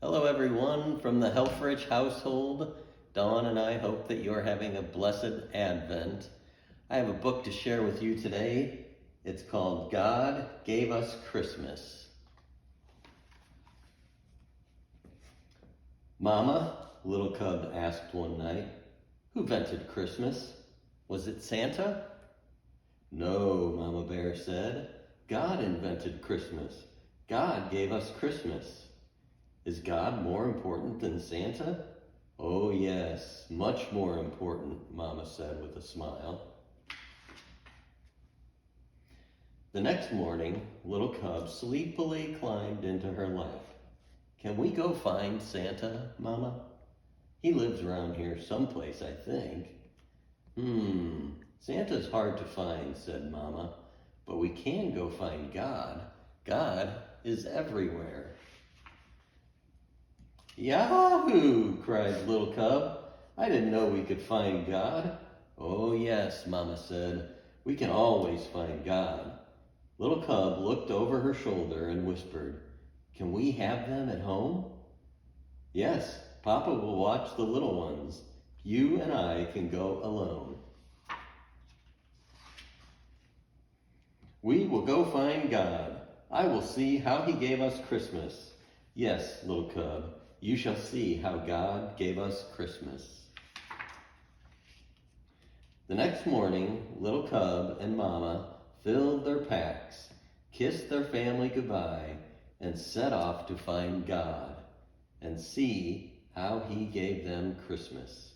Hello everyone from the Helfrich household. Dawn and I hope that you're having a blessed Advent. I have a book to share with you today. It's called God Gave Us Christmas. Mama, little cub asked one night, who invented Christmas? Was it Santa? No, Mama Bear said. God invented Christmas. God gave us Christmas. Is God more important than Santa? Oh yes, much more important, Mama said with a smile. The next morning, little cub sleepily climbed into her lap. Can we go find Santa, Mama? He lives around here someplace, I think. Santa's hard to find, said Mama, but we can go find God. God is everywhere. Yahoo! Cried little cub. I didn't know we could find God. Oh yes, Mama said, we can always find God. Little cub looked over her shoulder and whispered, can we have them at home? Yes, Papa will watch the little ones. You and I can go alone. We will go find God. I will see how he gave us Christmas. Yes, little cub, you shall see how God gave us Christmas. The next morning, little cub and Mama filled their packs, kissed their family goodbye, and set off to find God and see how he gave them Christmas.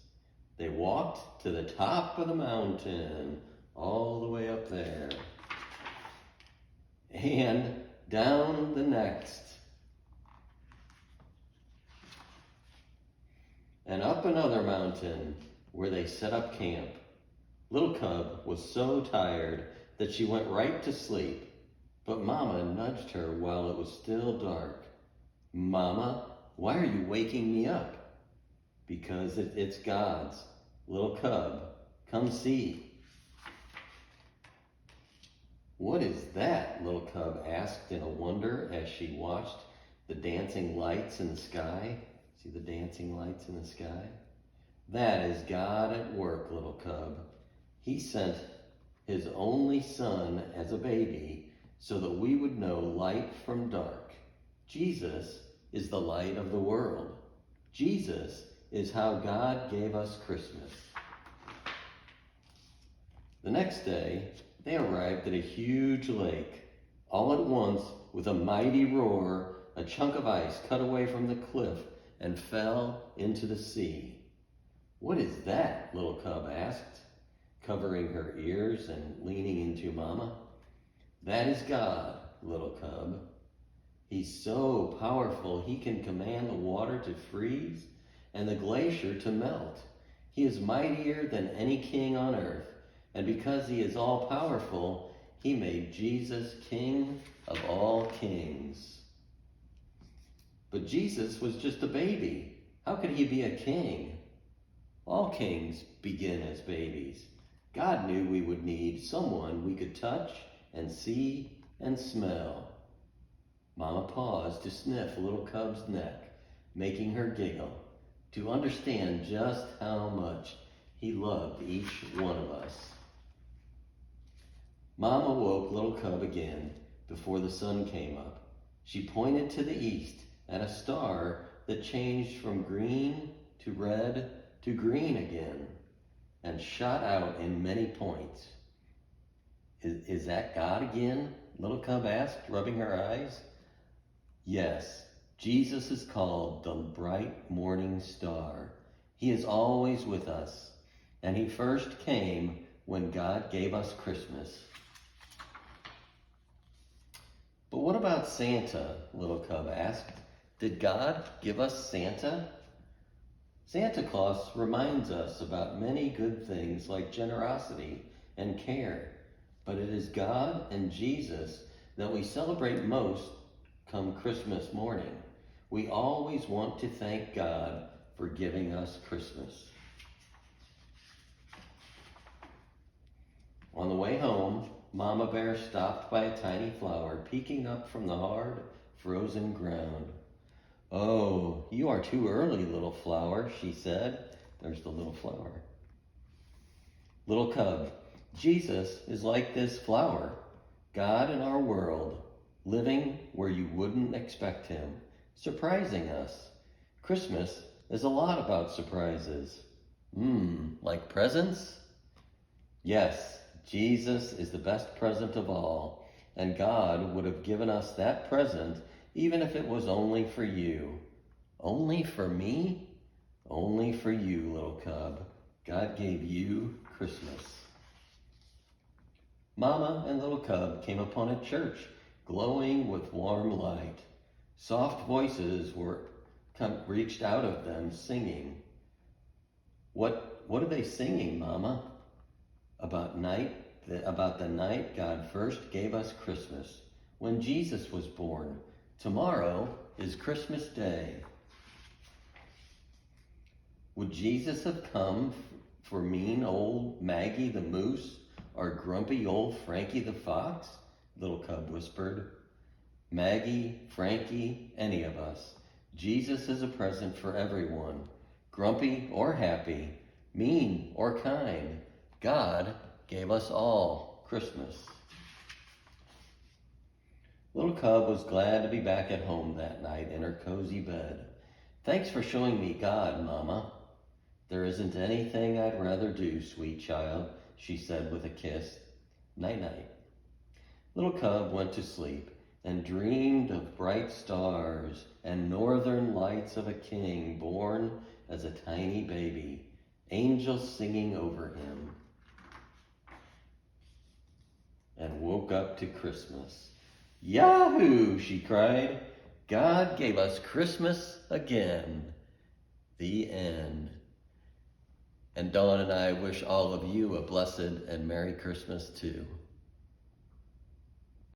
They walked to the top of the mountain, all the way up there, and down the next, and up another mountain where they set up camp. Little cub was so tired that she went right to sleep, but Mama nudged her while it was still dark. Mama, why are you waking me up? Because it's God's. Little cub, come see. What is that? Little cub asked in a wonder as she watched the dancing lights in the sky. See the dancing lights in the sky? That is God at work, little cub. He sent his only son as a baby so that we would know light from dark. Jesus is the light of the world. Jesus is how God gave us Christmas. The next day, they arrived at a huge lake. All at once, with a mighty roar, a chunk of ice cut away from the cliff and fell into the sea. What is that? Little cub asked, covering her ears and leaning into Mama. That is God, little cub. He's so powerful he can command the water to freeze and the glacier to melt. He is mightier than any king on earth, and because he is all powerful, he made Jesus king of all kings. But Jesus was just a baby. How could he be a king? All kings begin as babies. God knew we would need someone we could touch and see and smell. Mama paused to sniff little cub's neck, making her giggle, to understand just how much he loved each one of us. Mama woke little cub again before the sun came up. She pointed to the east at a star that changed from green to red to green again and shot out in many points. Is that God again? Little cub asked, rubbing her eyes. Yes, Jesus is called the bright morning star. He is always with us, and he first came when God gave us Christmas. But what about Santa? Little cub asked. Did God give us Santa? Santa Claus reminds us about many good things like generosity and care, but it is God and Jesus that we celebrate most come Christmas morning. We always want to thank God for giving us Christmas. On the way home, Mama Bear stopped by a tiny flower peeking up from the hard, frozen ground. Oh, you are too early, little flower, she said. There's the little flower. Little cub, Jesus is like this flower, God in our world, living where you wouldn't expect him, surprising us. Christmas is a lot about surprises. Like presents? Yes, Jesus is the best present of all, and God would have given us that present even if it was only for you. Only for me? Only for you, little cub. God gave you Christmas. Mama and little cub came upon a church glowing with warm light. Soft voices reached out of them singing. What are they singing, Mama? About the night God first gave us Christmas, when Jesus was born. Tomorrow is Christmas Day. Would Jesus have come for mean old Maggie the moose or grumpy old Frankie the fox? Little cub whispered. Maggie, Frankie, any of us. Jesus is a present for everyone, grumpy or happy, mean or kind. God gave us all Christmas. Little cub was glad to be back at home that night in her cozy bed. Thanks for showing me God, Mama. There isn't anything I'd rather do, sweet child, she said with a kiss. Night-night. Little cub went to sleep and dreamed of bright stars and northern lights of a king born as a tiny baby, angels singing over him, and woke up to Christmas. Yahoo! She cried. God gave us Christmas again. The end. And Dawn and I wish all of you a blessed and Merry Christmas too.